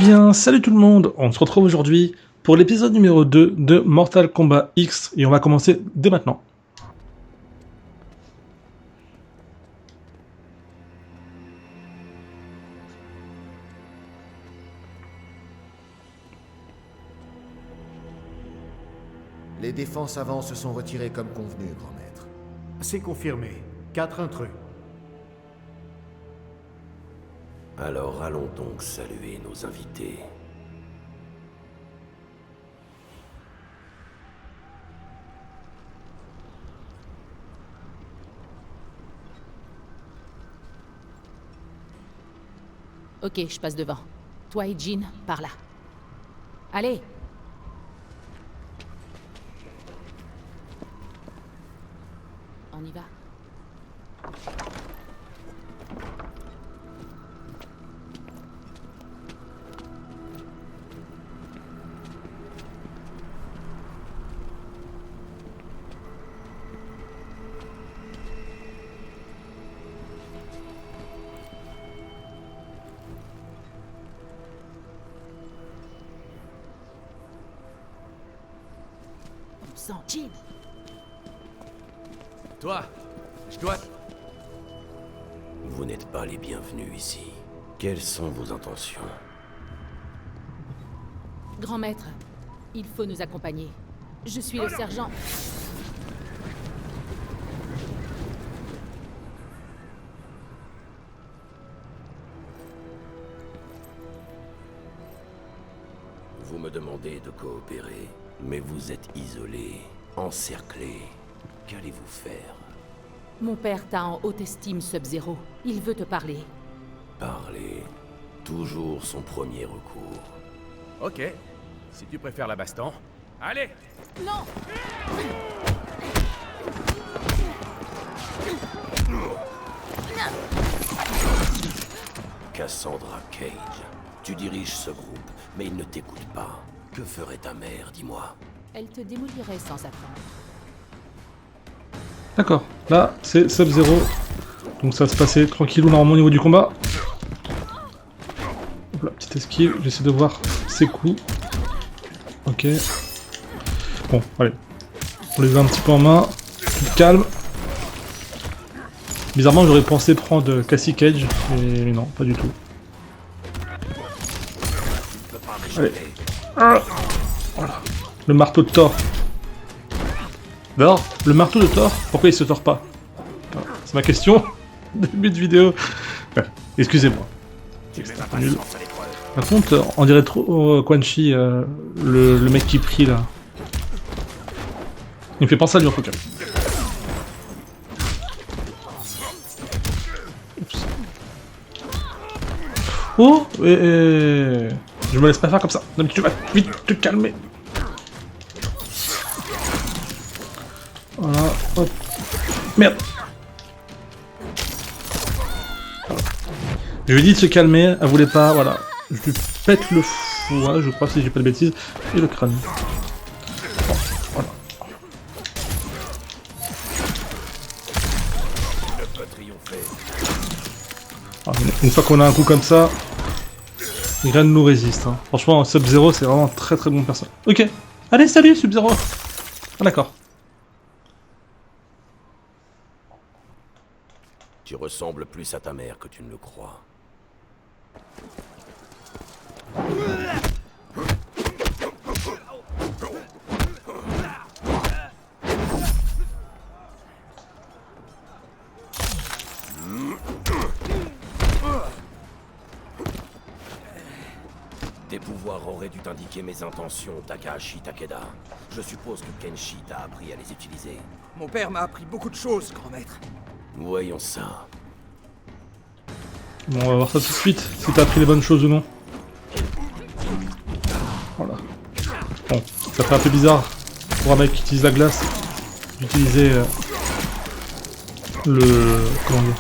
bien, salut tout le monde, on se retrouve aujourd'hui pour l'épisode numéro 2 de Mortal Kombat X et on va commencer dès maintenant. Les défenses avant se sont retirées comme convenu, grand maître. C'est confirmé. 4 intrus. Alors allons donc saluer nos invités. Ok, je passe devant. Toi et Jean, par là. Allez! On y va. On sent Jean. Toi, je dois... Vous n'êtes pas les bienvenus ici. Quelles sont vos intentions? Grand maître, il faut nous accompagner. Je suis le sergent. Vous me demandez de coopérer, mais vous êtes isolés, encerclés. Qu'allez-vous faire? Mon père t'a en haute estime, Sub-Zero. Il veut te parler. Parler. Toujours son premier recours. Ok, si tu préfères la baston. Allez! Non! Cassandra Cage. Tu diriges ce groupe, mais il ne t'écoute pas. Que ferait ta mère, dis-moi? Elle te démolirait sans attendre. D'accord, là c'est Sub-Zero, donc ça va se passer tranquillou normalement au niveau du combat. Hop là, petite esquive, j'essaie de voir ses coups. Ok. Bon, allez. On les a un petit peu en main. Calme. Bizarrement, j'aurais pensé prendre Cassie Cage, mais non, pas du tout. Allez. Ah, voilà. Le marteau de Thor. D'ailleurs, le marteau de Thor, pourquoi il se tord pas? C'est ma question. Début de vidéo. Ouais, excusez-moi. C'est nul. Par contre, on dirait trop Quan Chi, le mec qui prie là. Il me fait penser à lui en tout cas. Oups. Oh, je me laisse pas faire comme ça. Non, mais tu vas vite te calmer. Voilà, hop. Merde. Je lui ai dit de se calmer, elle voulait pas, voilà. Je lui pète le foie, je crois, si j'ai pas de bêtises, et le crâne. Bon, voilà. Alors, une fois qu'on a un coup comme ça, rien ne nous résiste. Hein. Franchement, Sub-Zero, c'est vraiment un très très bon personnage. Ok, allez, salut Sub-Zero. Ah d'accord. Tu ressembles plus à ta mère que tu ne le crois. Tes pouvoirs auraient dû t'indiquer mes intentions, Takahashi Takeda. Je suppose que Kenshi t'a appris à les utiliser. Mon père m'a appris beaucoup de choses, grand maître. Voyons ça. Bon, on va voir ça tout de suite, si t'as appris les bonnes choses ou non. Voilà. Bon, ça fait un peu bizarre pour un mec qui utilise la glace d'utiliser comment dire,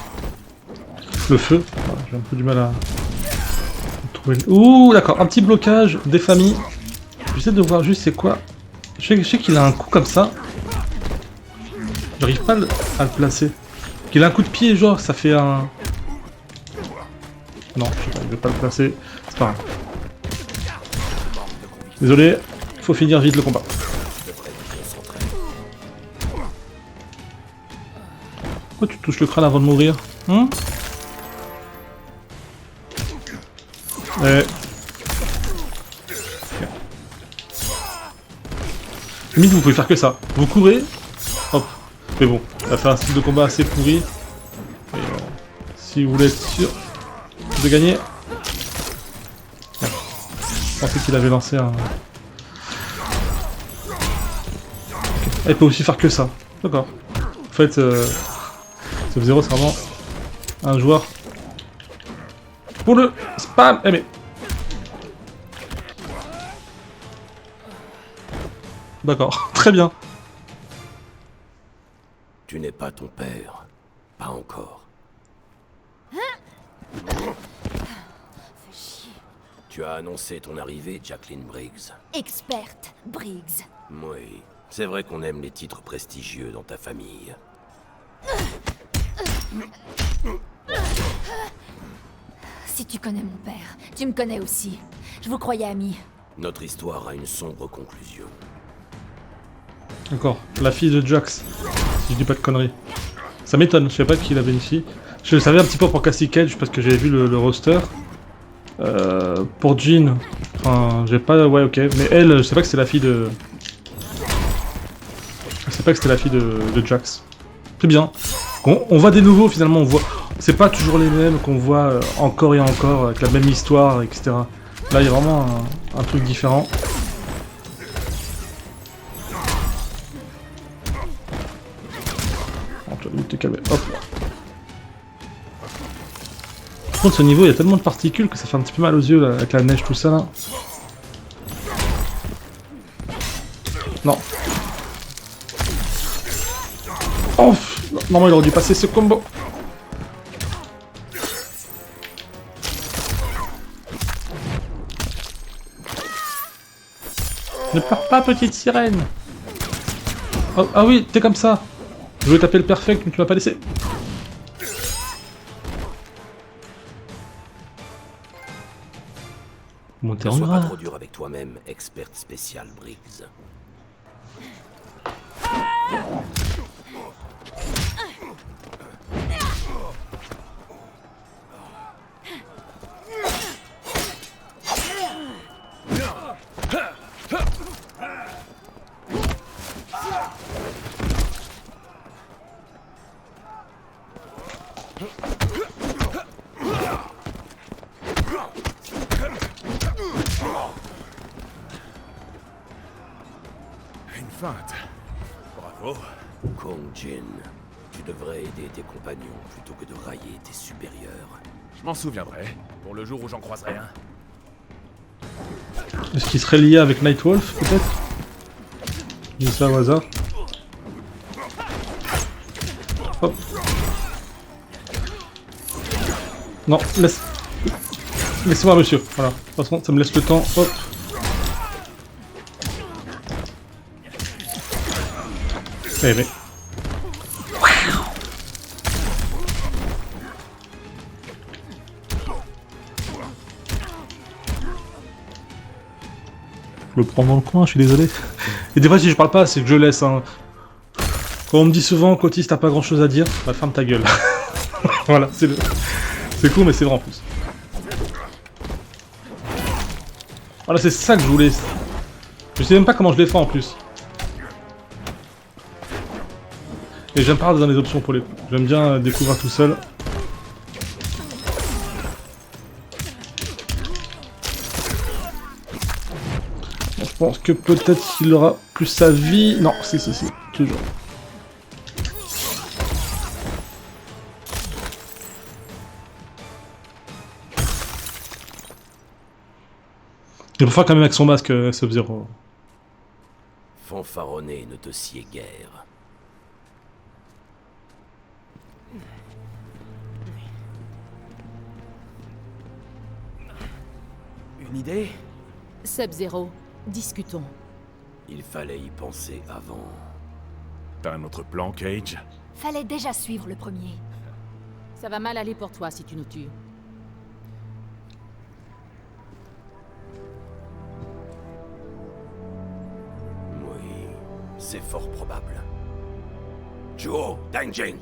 le feu. Voilà, j'ai un peu du mal à trouver le... Ouh, d'accord, un petit blocage des familles. J'essaie de voir juste c'est quoi. Je sais qu'il a un coup comme ça. J'arrive pas à le placer. Il a un coup de pied, genre, ça fait un... Non, je sais pas, je vais pas le placer. C'est pas grave. Désolé, faut finir vite le combat. Pourquoi tu touches le crâne avant de mourir? Ouais. Limite, vous pouvez faire que ça. Vous courez, hop. Mais bon, ça va faire un style de combat assez pourri. Et, si vous voulez être sûr de gagner... Ouais. Je pensais qu'il avait lancé un... Okay. Il peut aussi faire que ça. D'accord. En fait, Sub-Zero, c'est vraiment un joueur pour le spam. Eh mais... D'accord, très bien. Tu n'es pas ton père. Pas encore. Tu as annoncé ton arrivée, Jacqueline Briggs. Experte, Briggs. Oui. C'est vrai qu'on aime les titres prestigieux dans ta famille. Si tu connais mon père, tu me connais aussi. Je vous croyais amis. Notre histoire a une sombre conclusion. D'accord, la fille de Jax, si je dis pas de conneries. Ça m'étonne, je savais pas qu'il avait une fille. Je le savais un petit peu pour Cassie Cage parce que j'avais vu le roster. Pour Jean, enfin, j'ai pas... Ouais, ok, mais elle, je sais pas que c'est la fille de... Je sais pas que c'était la fille de Jax. Très bien. On voit des nouveaux finalement, on voit... C'est pas toujours les mêmes qu'on voit encore et encore, avec la même histoire, etc. Là, il y a vraiment un truc différent. Te calmer. Hop. Par contre, ce niveau, il y a tellement de particules que ça fait un petit peu mal aux yeux là, avec la neige, tout ça là. Non. Oh, normalement, il aurait dû passer ce combo. Ne pleure pas, petite sirène. Oh, ah oui, t'es comme ça. Je voulais taper le perfect, mais tu m'as pas laissé. Monter Ne en sois pas gras. trop dur avec toi-même, experte spéciale Briggs. Une feinte. Bravo. Kong Jin, tu devrais aider tes compagnons plutôt que de railler tes supérieurs. Je m'en souviendrai, pour le jour où j'en croiserai un. Est-ce qu'il serait lié avec Nightwolf, peut-être? Je dis ça au hasard. Hop. Non, laisse... Laissez-moi, monsieur. Voilà. De toute façon, ça me laisse le temps. Hop. Eh mais... Je le prends dans le coin, je suis désolé. Et des fois, si je parle pas, c'est que je laisse. Hein. Quand on me dit souvent, Cotis, t'as pas grand chose à dire, bah ferme ta gueule. Voilà, c'est le... C'est cool, mais c'est vrai en plus. Voilà, c'est ça que je voulais. Je sais même pas comment je les fais en plus. Et j'aime pas dans les options pour les coups. J'aime bien découvrir tout seul. Bon, je pense que peut-être qu'il aura plus sa vie. Non, si, toujours. Il faut faire quand même avec son masque, Sub-Zero. Fanfaronner ne te sied guère. Une idée? Sub-Zero, discutons. Il fallait y penser avant. T'as un autre plan, Cage? Fallait déjà suivre le premier. Ça va mal aller pour toi si tu nous tues. C'est fort probable. Zhuo Danjing!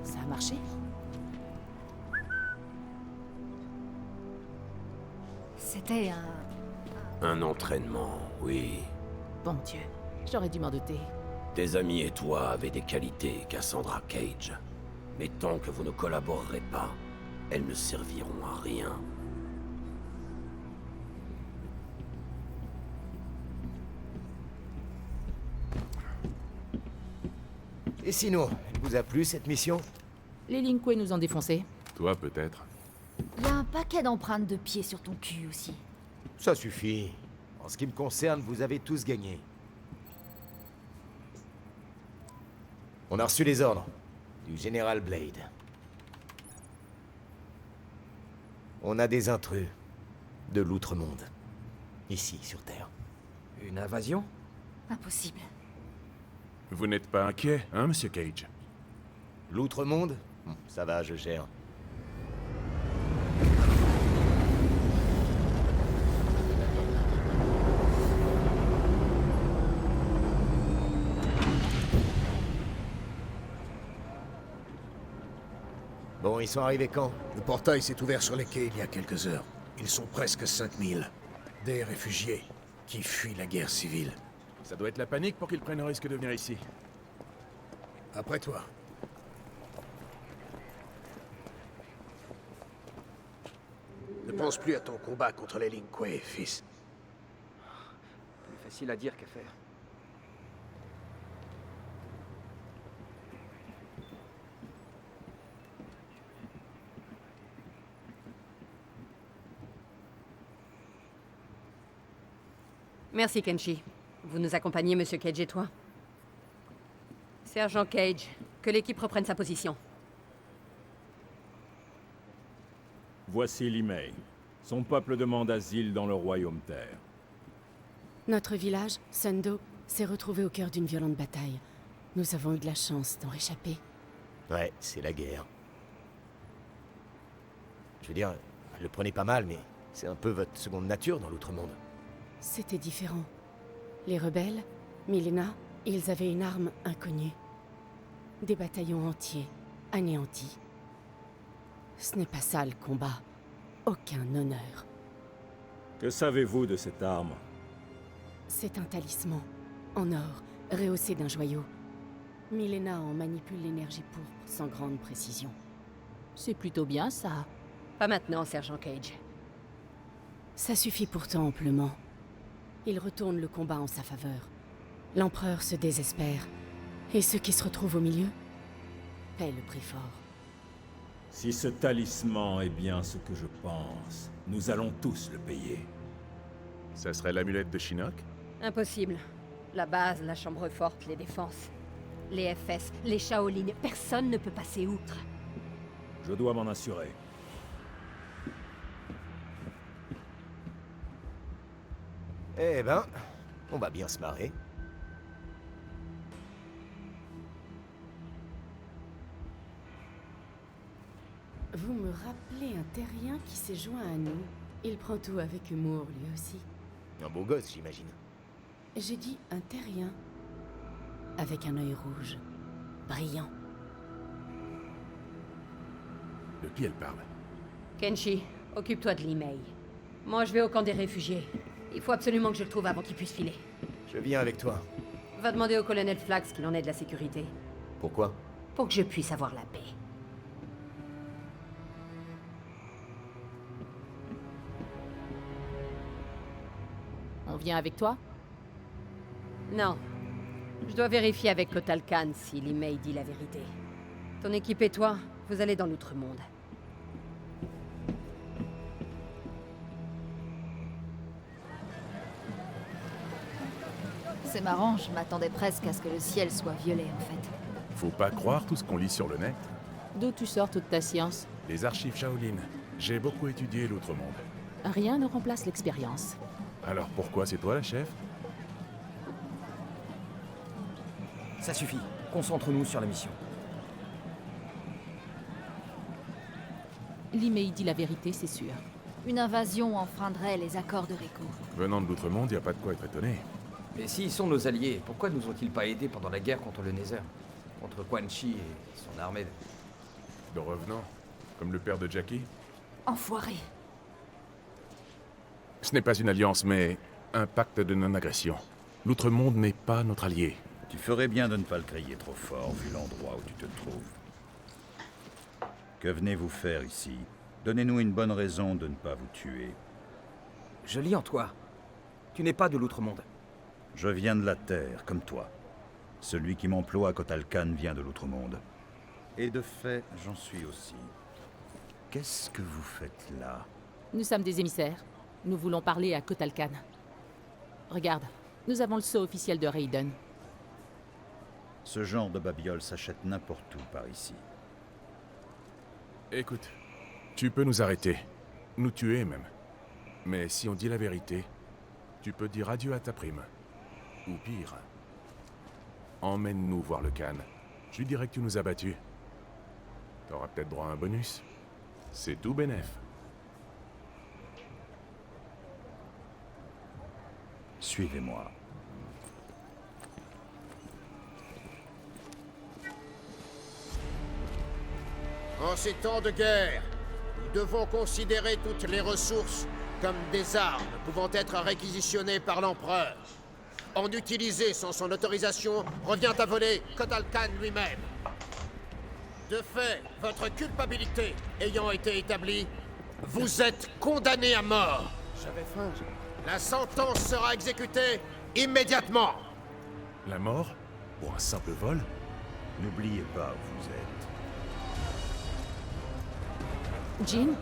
Ça a marché? C'était un... Un entraînement, oui. Bon Dieu, j'aurais dû m'en douter. Tes amis et toi avez des qualités, Cassandra Cage. Mais tant que vous ne collaborerez pas, elles ne serviront à rien. Et sinon, elle vous a plu cette mission? Les Lin Kuei nous ont défoncés. Toi, peut-être. Il y a un paquet d'empreintes de pieds sur ton cul aussi. Ça suffit. En ce qui me concerne, vous avez tous gagné. On a reçu les ordres du général Blade. On a des intrus de l'outre-monde, ici sur Terre. Une invasion? Impossible. Vous n'êtes pas inquiet, hein, Monsieur Cage? L'outre-monde? Ça va, je gère. Bon, ils sont arrivés quand? Le portail s'est ouvert sur les quais il y a quelques heures. Ils sont presque 5000. Des réfugiés qui fuient la guerre civile. Ça doit être la panique pour qu'ils prennent le risque de venir ici. Après toi. Ne pense plus à ton combat contre les Lin Kuei, fils. Plus facile à dire qu'à faire. Merci, Kenshi. Vous nous accompagnez, Monsieur Cage et toi. Sergent Cage, que l'équipe reprenne sa position. Voici Li-Mei. Son peuple demande asile dans le royaume Terre. Notre village, Sendo, s'est retrouvé au cœur d'une violente bataille. Nous avons eu de la chance d'en réchapper. Ouais, c'est la guerre. Je veux dire, le prenez pas mal, mais c'est un peu votre seconde nature dans l'outre-monde. C'était différent. Les rebelles, Milena, ils avaient une arme inconnue. Des bataillons entiers, anéantis. Ce n'est pas ça le combat. Aucun honneur. Que savez-vous de cette arme? C'est un talisman, en or, rehaussé d'un joyau. Milena en manipule l'énergie pourpre sans grande précision. C'est plutôt bien, ça. Pas maintenant, Sergent Cage. Ça suffit pourtant amplement. Il retourne le combat en sa faveur. L'empereur se désespère. Et ceux qui se retrouvent au milieu paient le prix fort. Si ce talisman est bien ce que je pense, nous allons tous le payer. Ça serait l'amulette de Shinnok? Impossible. La base, la chambre forte, les défenses. Les FS, les Shaolin, personne ne peut passer outre. Je dois m'en assurer. Eh ben, on va bien se marrer. Vous me rappelez un terrien qui s'est joint à nous. Il prend tout avec humour, lui aussi. Un beau gosse, j'imagine. J'ai dit un terrien. Avec un œil rouge. Brillant. De qui elle parle? Kenshi, occupe-toi de Li-Mei. Moi, je vais au camp des réfugiés. Il faut absolument que je le trouve avant qu'il puisse filer. Je viens avec toi. Va demander au colonel Flax qu'il en est de la sécurité. Pourquoi? Pour que je puisse avoir la paix. On vient avec toi? Non. Je dois vérifier avec Kotal Khan si Li-Mei dit la vérité. Ton équipe et toi, vous allez dans l'outre-monde. C'est marrant, je m'attendais presque à ce que le ciel soit violet en fait. Faut pas croire tout ce qu'on lit sur le net. D'où tu sors toute ta science? Les archives Shaolin. J'ai beaucoup étudié l'outre-monde. Rien ne remplace l'expérience. Alors pourquoi c'est toi la chef? Ça suffit. Concentre-nous sur la mission. Li-Mei dit la vérité, c'est sûr. Une invasion enfreindrait les accords de Rico. Venant de l'Outre-Monde, y a pas de quoi être étonné. Et s'ils sont nos alliés, pourquoi nous ont-ils pas aidés pendant la guerre contre le Nether? Contre Quan Chi et son armée? De revenants, comme le père de Jackie. Enfoiré. Ce n'est pas une alliance, mais un pacte de non-agression. L'Outre-Monde n'est pas notre allié. Tu ferais bien de ne pas le crier trop fort, vu l'endroit où tu te trouves. Que venez-vous faire ici? Donnez-nous une bonne raison de ne pas vous tuer. Je lis en toi. Tu n'es pas de l'Outre-Monde. Je viens de la Terre, comme toi. Celui qui m'emploie à Kotal Khan vient de l'Outre-Monde. Et de fait, j'en suis aussi. Qu'est-ce que vous faites là? Nous sommes des émissaires. Nous voulons parler à Kotal Khan. Regarde, nous avons le sceau officiel de Raiden. Ce genre de babiole s'achète n'importe où par ici. Écoute, tu peux nous arrêter. Nous tuer même. Mais si on dit la vérité, tu peux dire adieu à ta prime. Ou pire. Emmène-nous voir le Khan. Je lui dirai que tu nous as battus. T'auras peut-être droit à un bonus. C'est tout bénef. Suivez-moi. En ces temps de guerre, nous devons considérer toutes les ressources comme des armes pouvant être réquisitionnées par l'empereur. En utiliser sans son autorisation revient à voler Kotal Khan lui-même. De fait, votre culpabilité ayant été établie, vous êtes condamné à mort. J'avais faim. La sentence sera exécutée immédiatement. La mort? Pour un simple vol? N'oubliez pas où vous êtes. Jin?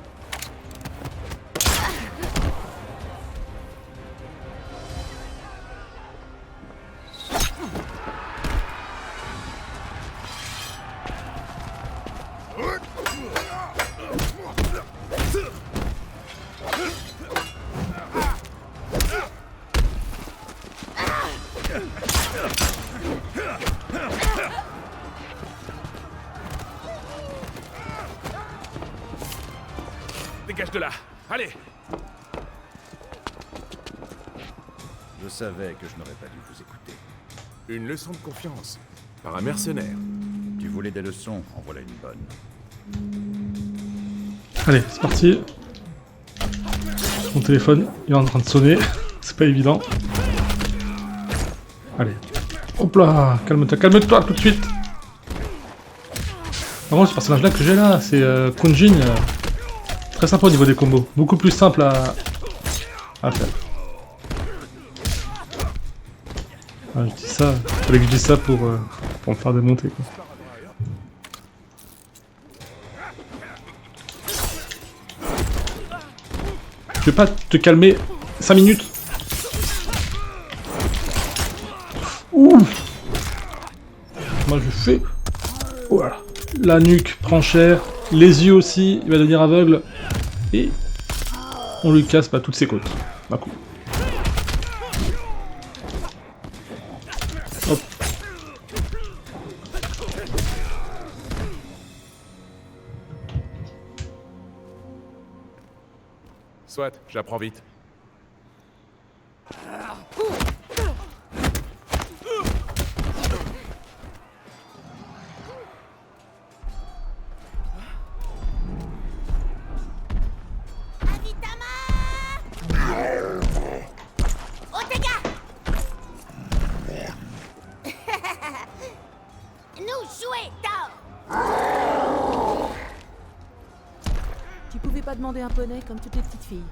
Dégage de là! Allez! Je savais que je n'aurais pas dû vous écouter. Une leçon de confiance. Par un mercenaire. Tu voulais des leçons, en voilà une bonne. Allez, c'est parti. Mon téléphone, il est en train de sonner. C'est pas évident. Allez. Hop là, calme-toi tout de suite. Par contre, ce personnage-là que j'ai là, c'est Kwon Jin. Très sympa au niveau des combos. Beaucoup plus simple à faire. Ah, je dis ça, fallait que je dise ça pour me faire démonter, quoi. Tu veux pas te calmer 5 minutes? Ouh! Moi je fais... Voilà. La nuque prend cher, les yeux aussi, il va devenir aveugle. Et on lui casse toutes ses côtes. Bah cool. Hop. Soit, j'apprends vite. Tu pouvais pas demander un poney comme toutes les petites filles.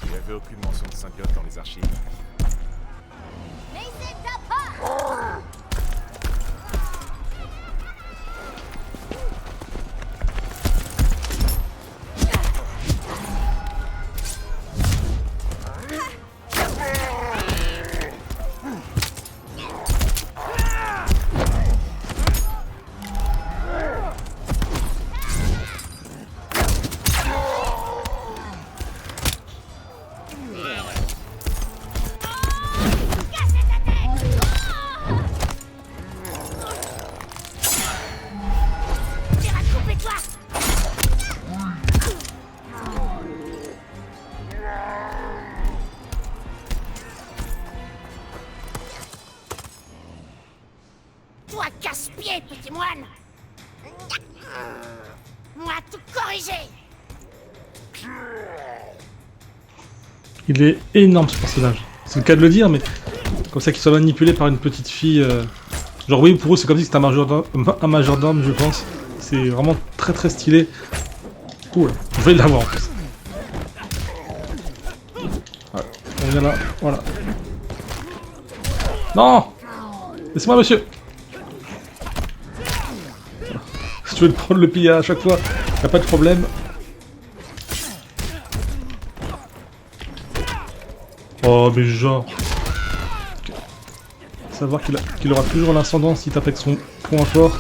Il n'y avait aucune mention de symbiote dans les archives. Toi, casse-pied, petit moine. Moi, tout corriger. Il est énorme ce personnage. C'est le cas de le dire, mais comme ça qu'il soit manipulé par une petite fille. Genre oui, pour eux c'est comme si c'était un majordome, je pense. C'est vraiment très stylé. Cool. Je vais l'avoir en plus. Voilà. On vient là. Voilà. Non! Laissez-moi, monsieur! Si tu veux prendre le pillage à chaque fois, y'a pas de problème. Oh, mais genre... Okay. Savoir qu'il aura toujours l'ascendant s'il tape avec son point fort.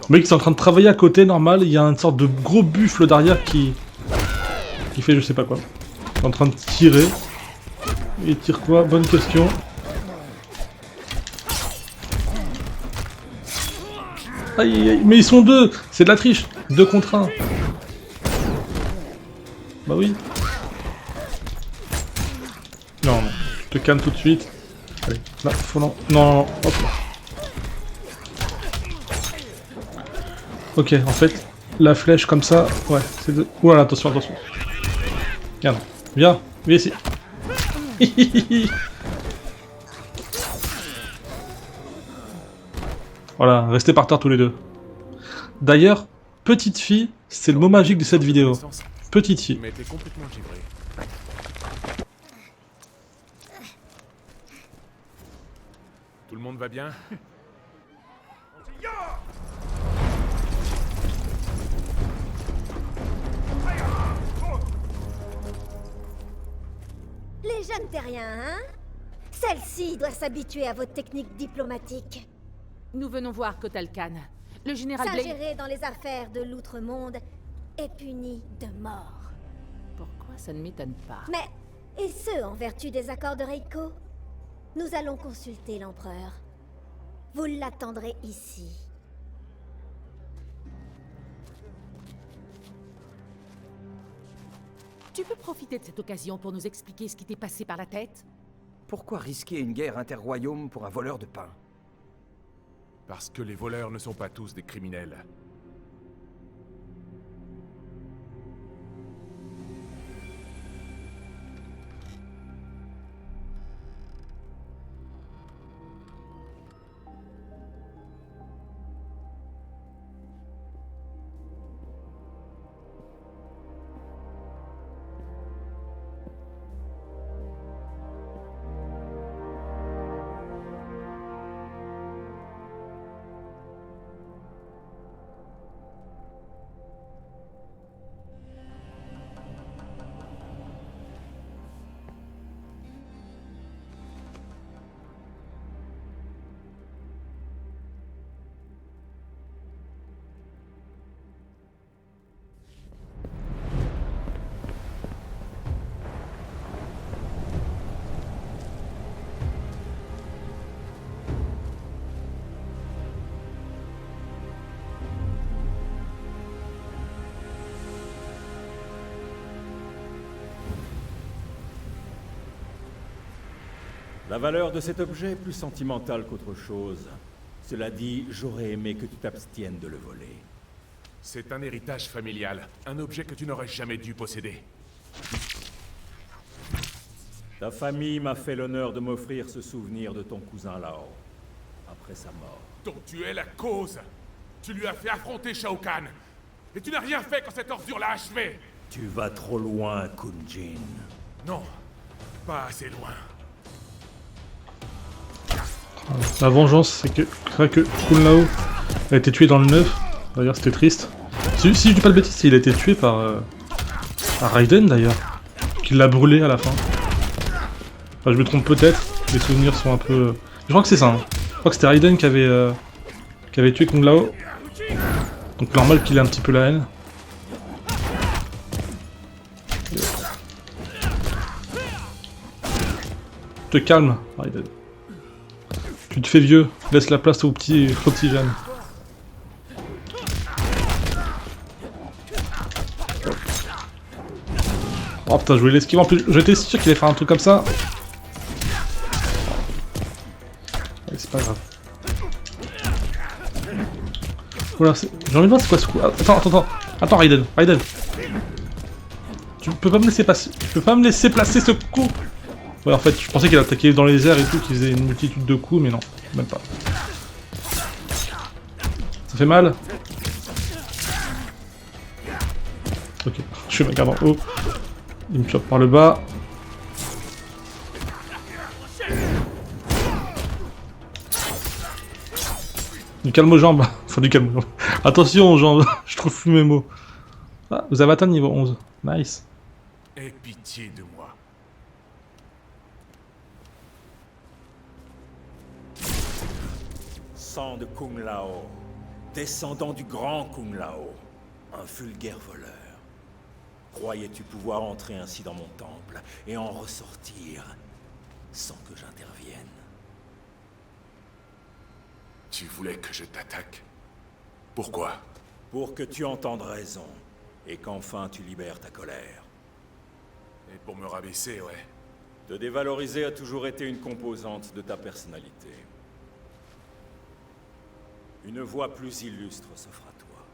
Le mec, il est en train de travailler à côté, normal. Il y a une sorte de gros buffle derrière qui fait je sais pas quoi. Il est en train de tirer. Il tire quoi? Bonne question. Aïe, aïe, mais ils sont deux! C'est de la triche! 2 contre 1. Bah oui. Non, je te calme tout de suite. Allez, là, faut non. Non, hop là. Ok, en fait, la flèche comme ça, ouais, c'est de... Oula, attention, attention. Regarde, viens ici. Voilà, restez par terre tous les deux. D'ailleurs, petite fille, c'est le mot magique de cette vidéo. Petite fille. Mais t'es complètement givré. Tout le monde va bien? Les jeunes terriens, hein? Celle-ci doit s'habituer à votre technique diplomatique. Nous venons voir Kotal Khan. Le général Blade... S'ingérer dans les affaires de l'Outre-Monde est puni de mort. Pourquoi ça ne m'étonne pas? Mais, et ce, en vertu des accords de Reiko? Nous allons consulter l'empereur. Vous l'attendrez ici. Tu peux profiter de cette occasion pour nous expliquer ce qui t'est passé par la tête? Pourquoi risquer une guerre interroyaume pour un voleur de pain? Parce que les voleurs ne sont pas tous des criminels. La valeur de cet objet est plus sentimentale qu'autre chose. Cela dit, j'aurais aimé que tu t'abstiennes de le voler. C'est un héritage familial, un objet que tu n'aurais jamais dû posséder. Ta famille m'a fait l'honneur de m'offrir ce souvenir de ton cousin Lao, après sa mort. Donc tu es la cause. Tu lui as fait affronter Shao Kahn. Et tu n'as rien fait quand cette ordure l'a achevé. Tu vas trop loin, Kun Jin. Non, pas assez loin. La vengeance, c'est que Kung Lao a été tué dans le 9. D'ailleurs, c'était triste. Si je dis pas de bêtises, il a été tué par Raiden d'ailleurs. Qui l'a brûlé à la fin. Enfin, je me trompe peut-être. Les souvenirs sont un peu... Je crois que c'est ça. Hein. Je crois que c'était Raiden qui avait tué Kung Lao. Donc normal qu'il ait un petit peu la haine. Te calme, Raiden. Tu te fais vieux, laisse la place aux petits jeunes. Oh putain, je voulais l'esquiver en plus. J'étais sûr qu'il allait faire un truc comme ça. Allez, c'est pas grave. Voilà, j'ai envie de voir c'est quoi ce coup. Attends, Raiden. Tu peux pas me laisser passer. Tu peux pas me laisser placer ce coup. Ouais, en fait, je pensais qu'il attaquait dans les airs et tout, qu'il faisait une multitude de coups, mais non, même pas. Ça fait mal. Ok, je fais ma garde en haut. Il me chope par le bas. Du calme aux jambes. Enfin, du calme aux jambes. Attention aux jambes, je trouve plus mes mots. Ah, vous avez atteint le niveau 11. Nice. Aie pitié de moi. Sang de Kung Lao, descendant du grand Kung Lao, un vulgaire voleur. Croyais-tu pouvoir entrer ainsi dans mon temple et en ressortir sans que j'intervienne? Tu voulais que je t'attaque? Pourquoi? Pour que tu entendes raison et qu'enfin tu libères ta colère. Et pour me rabaisser, ouais. Te dévaloriser a toujours été une composante de ta personnalité. Une voix plus illustre s'offre à toi.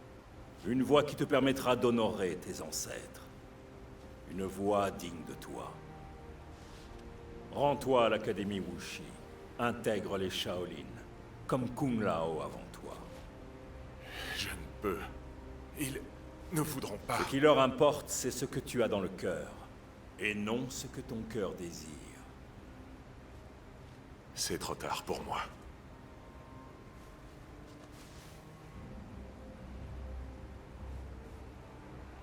Une voix qui te permettra d'honorer tes ancêtres. Une voix digne de toi. Rends-toi à l'Académie Wuxi. Intègre les Shaolin, comme Kung Lao avant toi. Je ne peux. Ils ne voudront pas. Ce qui leur importe, c'est ce que tu as dans le cœur, et non ce que ton cœur désire. C'est trop tard pour moi.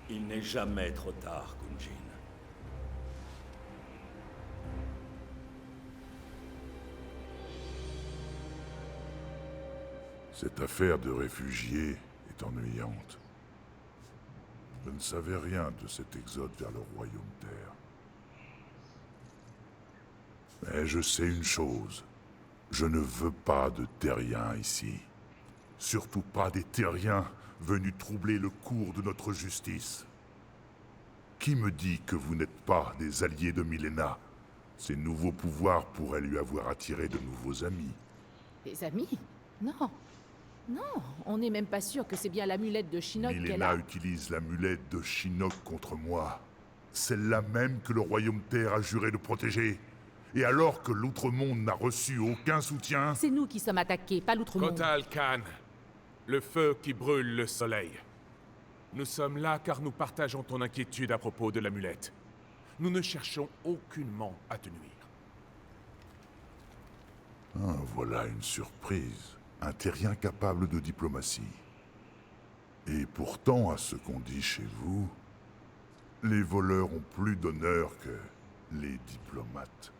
Il n'est jamais trop tard, Kunjin. Cette affaire de réfugiés est ennuyante. Je ne savais rien de cet exode vers le royaume Terre. Mais je sais une chose. Je ne veux pas de terriens ici. Surtout pas des terriens venus troubler le cours de notre justice. Qui me dit que vous n'êtes pas des alliés de Mileena? Ces nouveaux pouvoirs pourraient lui avoir attiré de nouveaux amis. Des amis? Non. Non, on n'est même pas sûr que c'est bien l'amulette de Shinnok qu'elle Mileena a. utilise l'amulette de Shinnok contre moi. Celle-là même que le royaume Terre a juré de protéger. Et alors que l'Outre-Monde n'a reçu aucun soutien... C'est nous qui sommes attaqués, pas l'Outre-Monde. Kotal Khan, le feu qui brûle le soleil. Nous sommes là car nous partageons ton inquiétude à propos de l'amulette. Nous ne cherchons aucunement à te nuire. Ah, voilà une surprise. Un terrien capable de diplomatie. Et pourtant, à ce qu'on dit chez vous, les voleurs ont plus d'honneur que les diplomates.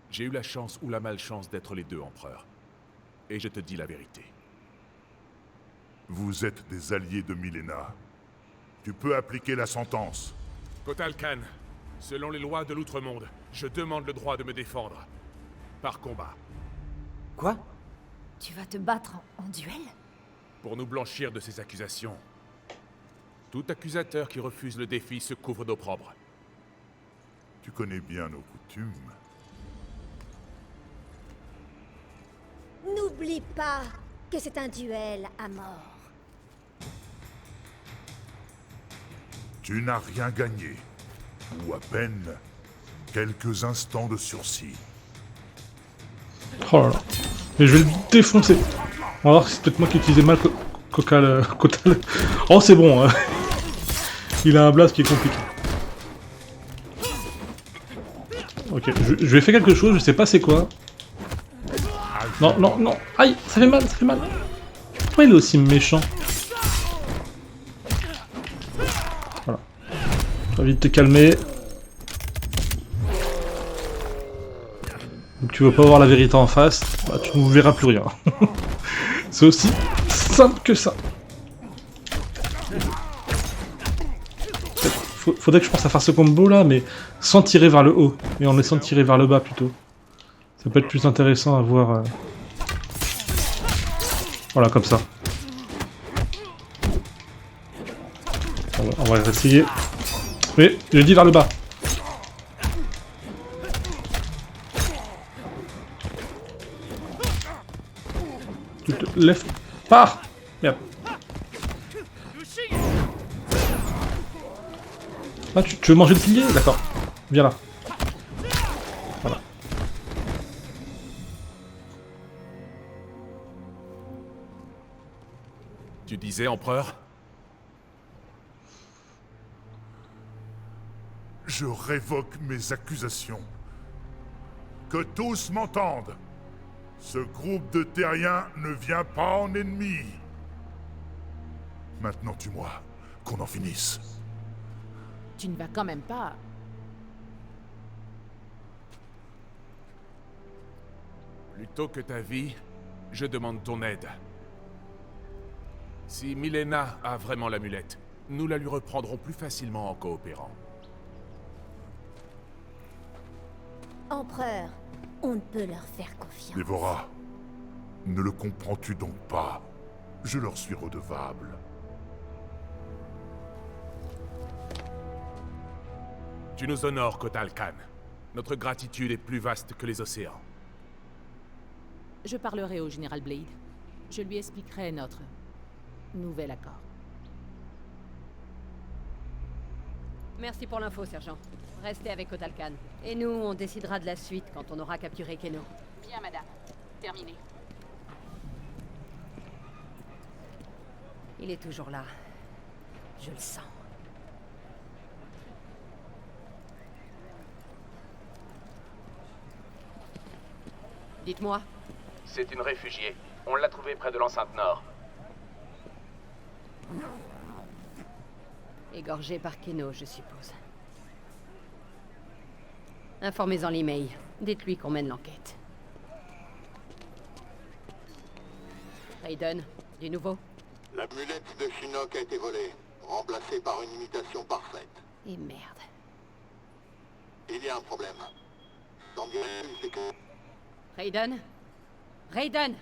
J'ai eu la chance ou la malchance d'être les deux, empereurs. Et je te dis la vérité. Vous êtes des alliés de Mileena. Tu peux appliquer la sentence. Kotal Khan, selon les lois de l'Outre-Monde, je demande le droit de me défendre. Par combat. Quoi? Tu vas te battre en duel? Pour nous blanchir de ces accusations. Tout accusateur qui refuse le défi se couvre d'opprobre. Tu connais bien nos coutumes. N'oublie pas que c'est un duel à mort. Tu n'as rien gagné. Ou à peine quelques instants de sursis. Oh là là. Mais je vais le défoncer. On va voir si c'est peut-être moi qui utilisais mal Kotal. Oh c'est bon. Hein. Il a un blast qui est compliqué. Ok, je vais faire quelque chose, je sais pas c'est quoi. Non, non, non. Aïe, ça fait mal, ça fait mal. Pourquoi il est aussi méchant? Voilà. Tu vas vite te calmer. Donc tu veux pas voir la vérité en face, bah, tu ne verras plus rien. C'est aussi simple que ça. Faudrait que je pense à faire ce combo là, mais sans tirer vers le haut, et en laissant tirer vers le bas plutôt. Ça peut être plus intéressant à voir. Voilà, comme ça. On va essayer. Mais je dis vers le bas. Tu te lèves. Pars. Merde. Ah, tu veux manger le pilier? D'accord. Viens là. Voilà. Tu disais, empereur? Je révoque mes accusations. Que tous m'entendent. Ce groupe de terriens ne vient pas en ennemi. Maintenant, tue-moi, qu'on en finisse. Tu ne vas quand même pas... Plutôt que ta vie, je demande ton aide. Si Milena a vraiment l'amulette, nous la lui reprendrons plus facilement en coopérant. Empereur, on ne peut leur faire confiance. Dévora, ne le comprends-tu donc pas? Je leur suis redevable. Tu nous honores, Kotal Khan. Notre gratitude est plus vaste que les océans. Je parlerai au général Blade. Je lui expliquerai notre nouvel accord. Merci pour l'info, sergent. Restez avec Kotal Khan. Et nous, on décidera de la suite quand on aura capturé Keno. Bien, madame. Terminé. Il est toujours là. Je le sens. Dites-moi. C'est une réfugiée. On l'a trouvée près de l'enceinte nord. Égorgé par Keno, je suppose. Informez-en l'email. Dites-lui qu'on mène l'enquête. Raiden, du nouveau? L'amulette de Shinnok a été volée, remplacée par une imitation parfaite. Et merde. Il y a un problème. C'est que... Raiden? Raiden!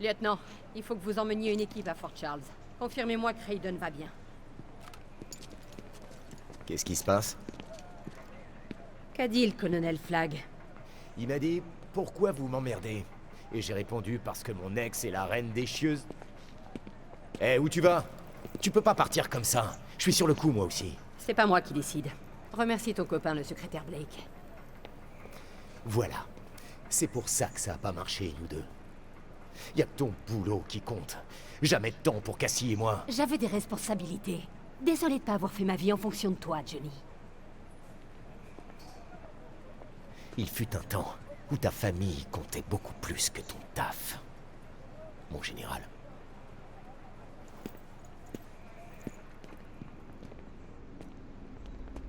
Lieutenant, il faut que vous emmeniez une équipe à Fort Charles. Confirmez-moi que Raiden va bien. Qu'est-ce qui se passe? Qu'a dit le colonel Flagg? Il m'a dit, pourquoi vous m'emmerdez? Et j'ai répondu, parce que mon ex est la reine des chieuses. Eh, où tu vas? Tu peux pas partir comme ça. Je suis sur le coup, moi aussi. C'est pas moi qui décide. Remercie ton copain, le secrétaire Blake. Voilà. C'est pour ça que ça a pas marché, nous deux. Y a que ton boulot qui compte. Jamais de temps pour Cassie et moi. J'avais des responsabilités. Désolée de pas avoir fait ma vie en fonction de toi, Johnny. Il fut un temps où ta famille comptait beaucoup plus que ton taf, mon général.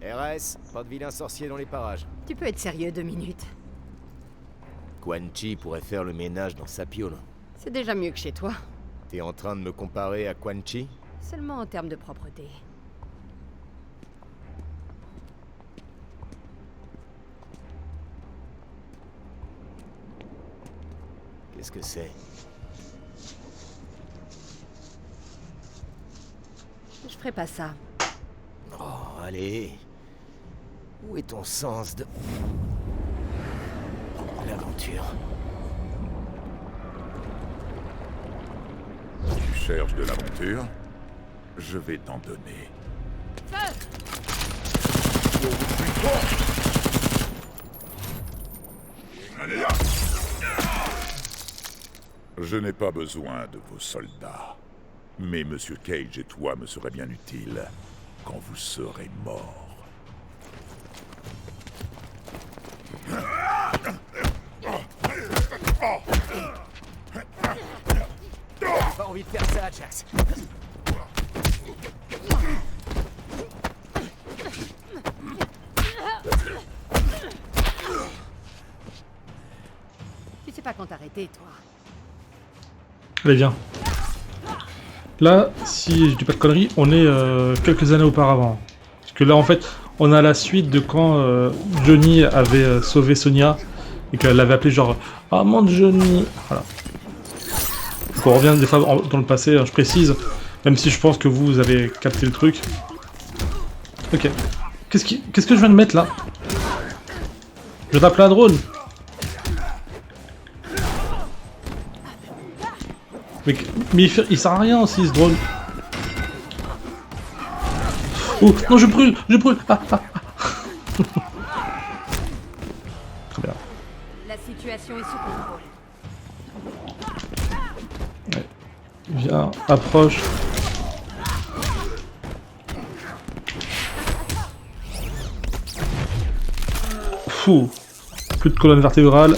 RS, pas de vilain sorcier dans les parages. Tu peux être sérieux 2 minutes. Quan Chi pourrait faire le ménage dans sa piole. C'est déjà mieux que chez toi. T'es en train de me comparer à Quan Chi? Seulement en termes de propreté. Qu'est-ce que c'est? Je ferai pas ça. Oh, allez. Où est ton sens de... l'aventure? Tu cherches de l'aventure? Je vais t'en donner. Je n'ai pas besoin de vos soldats. Mais Monsieur Cage et toi me seraient bien utiles quand vous serez morts. J'ai pas envie de faire ça, Jax. Tu sais pas quand t'arrêter, toi. Allez, viens. Là, si je dis pas de conneries, on est quelques années auparavant. Parce que là, en fait, on a la suite de quand Johnny avait sauvé Sonia et qu'elle l'avait appelé genre « Ah, mon Johnny !» Voilà. Donc on revient des fois dans le passé, je précise, même si je pense que vous avez capté le truc. Ok. Qu'est-ce que je viens de mettre là? Je tape un drone. Mais il sert à rien aussi ce drone. Oh non, je brûle. Ah. Très bien. La situation est sous contrôle. Ouais. Viens, approche. Fou. Plus de colonne vertébrale.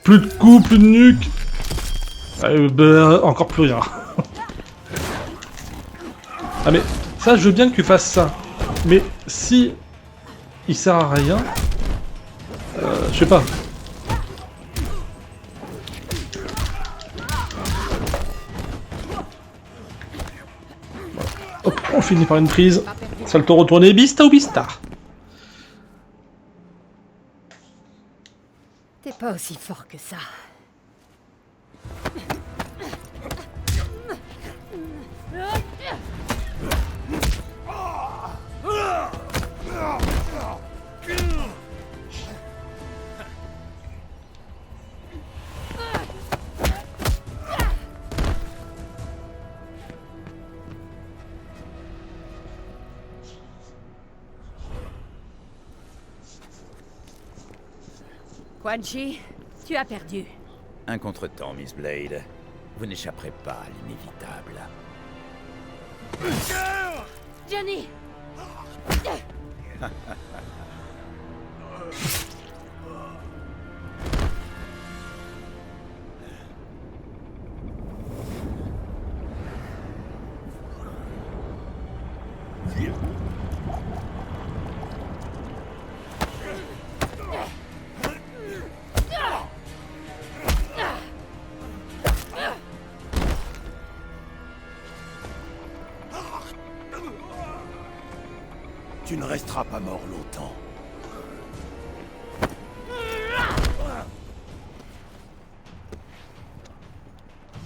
Plus de coups, plus de nuque. Encore plus rien. Ah mais ça, je veux bien que tu fasses ça. Mais si il sert à rien, je sais pas. Voilà. Hop, on finit par une prise. Salto retourné, bista ou bista. T'es pas aussi fort que ça. Quan Chi, tu as perdu. Un contretemps, Miss Blade. Vous n'échapperez pas à l'inévitable. Johnny! Tu ne resteras pas mort longtemps.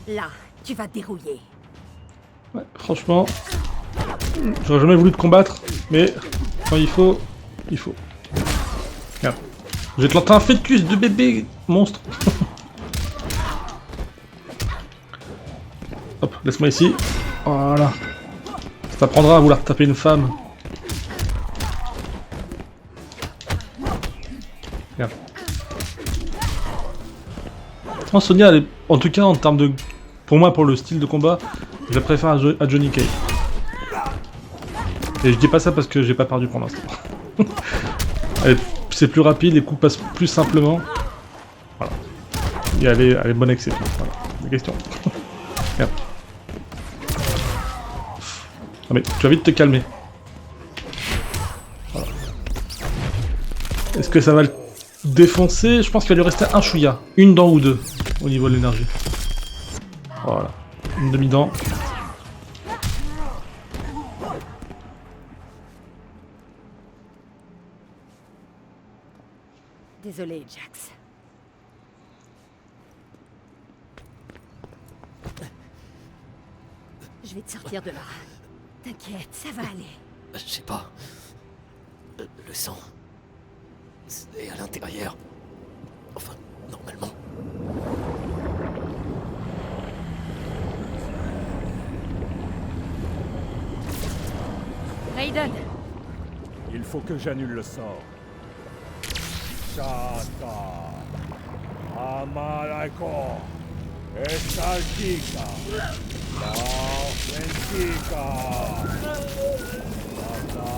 Là, tu vas dérouiller. Ouais, franchement, j'aurais jamais voulu te combattre, mais quand il faut, il faut. Regarde, je vais te lancer un fœtus de bébé monstre. Hop, laisse-moi ici. Voilà. Ça t'apprendra à vouloir taper une femme. Regarde. Moi, Sonya, elle est, en tout cas en termes de... Pour moi, pour le style de combat, je la préfère à Johnny Cage. Et je dis pas ça parce que j'ai pas perdu pour l'instant. C'est plus rapide, les coups passent plus simplement. Voilà. Et elle est bonne avec ses pieds. Voilà. Des questions. Regarde. Ah mais tu vas vite te calmer. Voilà. Est-ce que ça va le défoncer? Je pense qu'il va lui rester un chouïa. Une dent ou deux au niveau de l'énergie. Voilà. Une demi-dent. Désolé, Jax. Je vais te sortir de là. T'inquiète, ça va aller. Je sais pas. Le sang. C'est à l'intérieur. Enfin, normalement. Raiden! Il faut que j'annule le sort. Shata. Amalako. Estaltika. Authentica. Shata.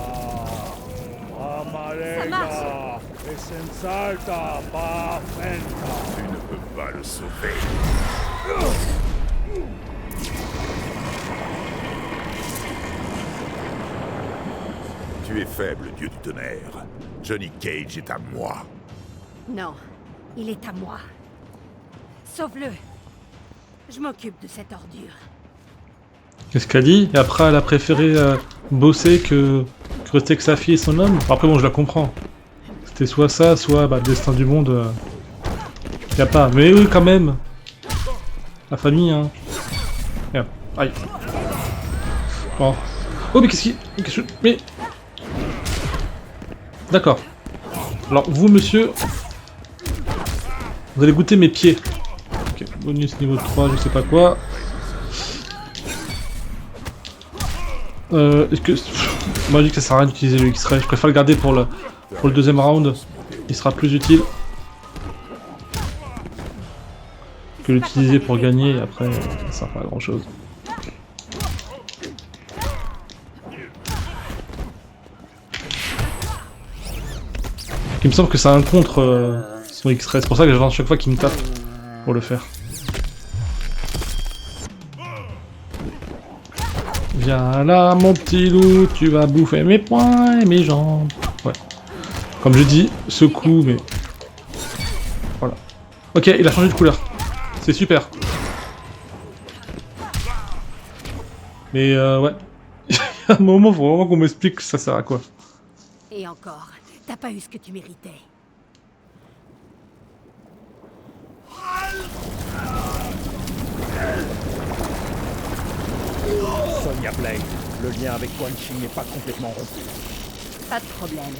Amalega. Essensalta. Bafenta. Tu ne peux pas le sauver. Tu es faible, dieu du tonnerre. Johnny Cage est à moi. Non, il est à moi. Sauve-le. Je m'occupe de cette ordure. Qu'est-ce qu'elle dit? Et après, elle a préféré bosser que rester avec sa fille et son homme. Après, bon, je la comprends. C'était soit ça, soit le destin du monde. Y a pas. Mais oui, quand même. La famille, hein. Merde. Aïe. Bon. Oh, mais qu'est-ce qui... Mais... D'accord. Alors, vous, monsieur... Vous allez goûter mes pieds. Ok, Bonus niveau 3, je sais pas quoi. Est-ce que... Moi je dis que ça sert à rien d'utiliser le X-Ray, je préfère le garder pour le deuxième round. Il sera plus utile que l'utiliser pour gagner et après ça sert pas à grand chose. Il me semble que ça a un contre son X-Ray, c'est pour ça que j'avance chaque fois qu'il me tape pour le faire. Viens là mon petit loup, tu vas bouffer mes poings et mes jambes. Ouais. Comme je dis, secoue mais... Voilà. Ok, il a changé de couleur. C'est super. Mais ouais. Il y a un moment, faut vraiment qu'on m'explique ça sert à quoi. Et encore, t'as pas eu ce que tu méritais. Sonya Blade, le lien avec Quan Chi n'est pas complètement rompu. Pas de problème.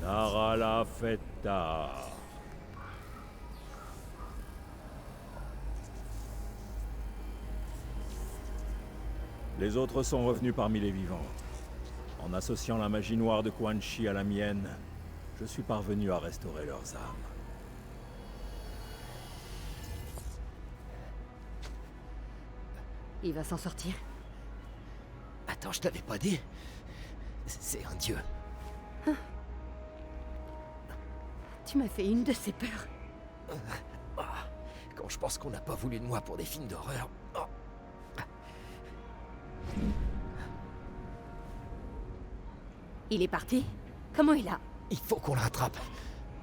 Nara la feta. Les autres sont revenus parmi les vivants. En associant la magie noire de Quan Chi à la mienne, je suis parvenu à restaurer leurs âmes. Il va s'en sortir. Attends, je t'avais pas dit. C'est un dieu. Hein? Tu m'as fait une de ces peurs. Quand je pense qu'on n'a pas voulu de moi pour des films d'horreur. Il est parti? Comment il a? Il faut qu'on le rattrape.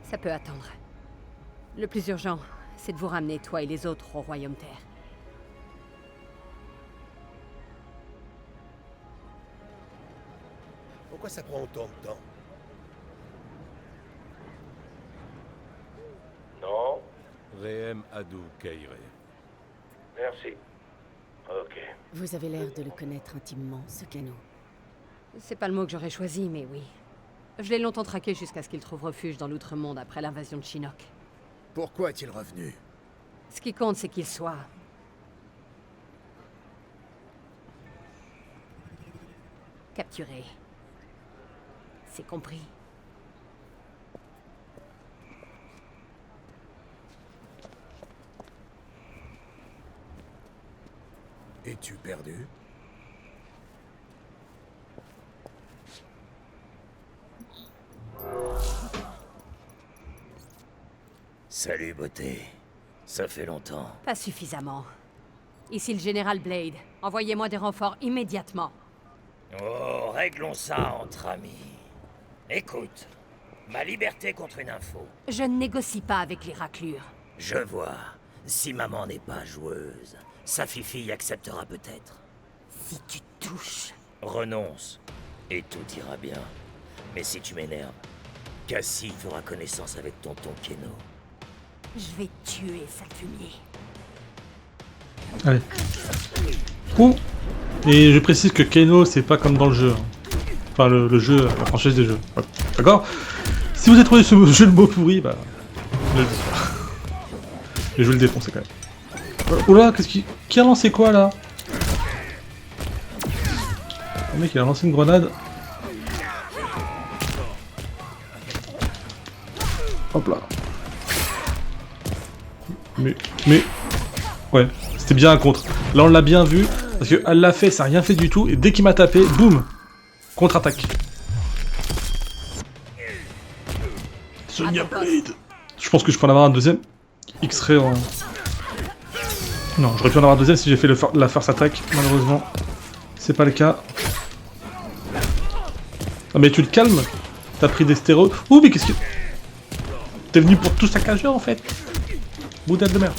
Ça peut attendre. Le plus urgent, c'est de vous ramener, toi et les autres, au Royaume Terre. Pourquoi ça prend autant de temps? Non. Rehem Adou Kaire. Merci. Ok. Vous avez l'air de le connaître intimement, ce canot. C'est pas le mot que j'aurais choisi, mais oui. Je l'ai longtemps traqué jusqu'à ce qu'il trouve refuge dans l'Outre-Monde après l'invasion de Shinnok. Pourquoi est-il revenu? Ce qui compte, c'est qu'il soit... capturé. C'est compris. Es-tu perdu? Salut, beauté. Ça fait longtemps. Pas suffisamment. Ici le général Blade. Envoyez-moi des renforts immédiatement. Oh, réglons ça entre amis. Écoute, ma liberté contre une info. Je ne négocie pas avec les raclures. Je vois. Si maman n'est pas joueuse, sa fifi acceptera peut-être. Si tu touches... Renonce, et tout ira bien. Mais si tu m'énerves, Cassie fera connaissance avec tonton Keno. Je vais tuer sale fumier. Allez. Ouh. Et je précise que Kano, c'est pas comme dans le jeu. Hein. Enfin, le jeu, la franchise des jeux. Ouais. D'accord? Si vous avez trouvé ce jeu de mots pourri, bah... je le dis. Et je vais le défoncer quand même. Oula, qu'est-ce qui a lancé quoi là? Le mec il a lancé une grenade. Hop là. Mais... Ouais, c'était bien un contre. Là on l'a bien vu, parce qu'elle l'a fait, ça n'a rien fait du tout, et dès qu'il m'a tapé, boum, contre-attaque. Sonya Blade. Je pense que je peux en avoir un deuxième. X-ray en... Non, j'aurais pu en avoir un deuxième si j'ai fait la first attack, malheureusement. C'est pas le cas. Ah mais tu le calmes. T'as pris des stéroïdes. Ouh mais qu'est-ce que... T'es venu pour tout saccager en fait. Boudette de merde.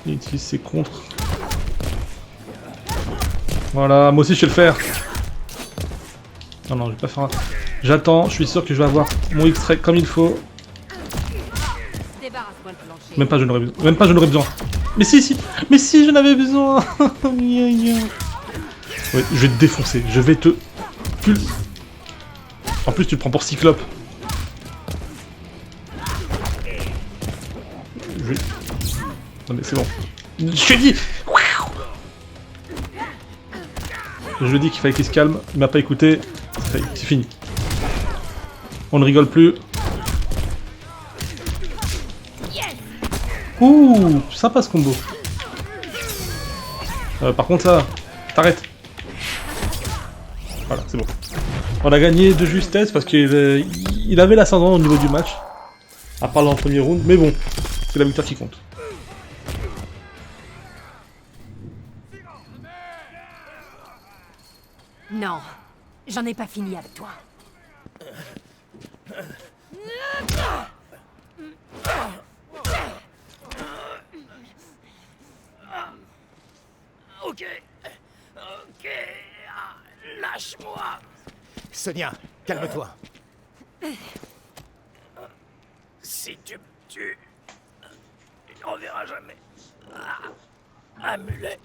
Il utilise ses contres. Voilà, moi aussi je sais le faire. Non, non, je vais pas faire un... J'attends, je suis sûr que je vais avoir mon X-ray comme il faut. Même pas je n'aurais besoin. Même pas je n'aurais besoin. Mais si, mais si, j'en avais besoin. Ouais, je vais te défoncer, je vais te... En plus tu te prends pour Cyclope. Je vais... Non mais c'est bon. Je t'ai dit. Je lui ai dit qu'il fallait qu'il se calme, il m'a pas écouté. C'est fini. On ne rigole plus. Ouh, sympa ce combo. Par contre là, t'arrêtes. Voilà, c'est bon. On a gagné de justesse parce qu'il avait l'ascendant au niveau du match. À part dans le premier round, mais bon, c'est la victoire qui compte. Non, j'en ai pas fini avec toi. Ok. Lâche-moi. Sonia, calme-toi. Si tu me tues, tu ne reverras jamais. Amulette.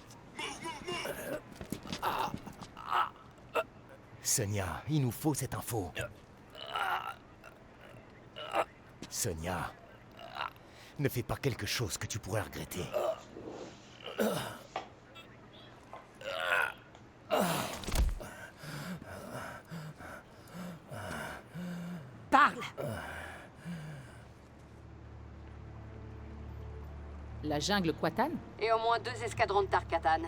Sonia, il nous faut cette info. Sonia, ne fais pas quelque chose que tu pourrais regretter. Parle. La jungle Quatan? Et au moins 2 escadrons de Tarkatan.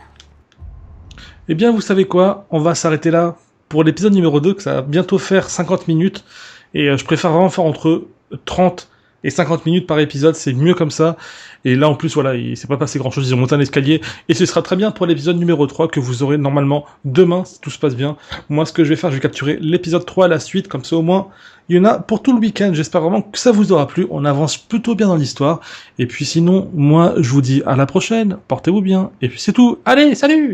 Eh bien, vous savez quoi? On va s'arrêter là pour l'épisode numéro 2, que ça va bientôt faire 50 minutes. Et je préfère vraiment faire entre 30 et 50 minutes par épisode, c'est mieux comme ça. Et là, en plus, voilà, il s'est pas passé grand-chose, ils ont monté un escalier. Et ce sera très bien pour l'épisode numéro 3, que vous aurez normalement demain, si tout se passe bien. Moi, ce que je vais faire, je vais capturer l'épisode 3 à la suite, comme ça au moins, il y en a pour tout le week-end. J'espère vraiment que ça vous aura plu, on avance plutôt bien dans l'histoire. Et puis sinon, moi, je vous dis à la prochaine, portez-vous bien. Et puis c'est tout, allez, salut!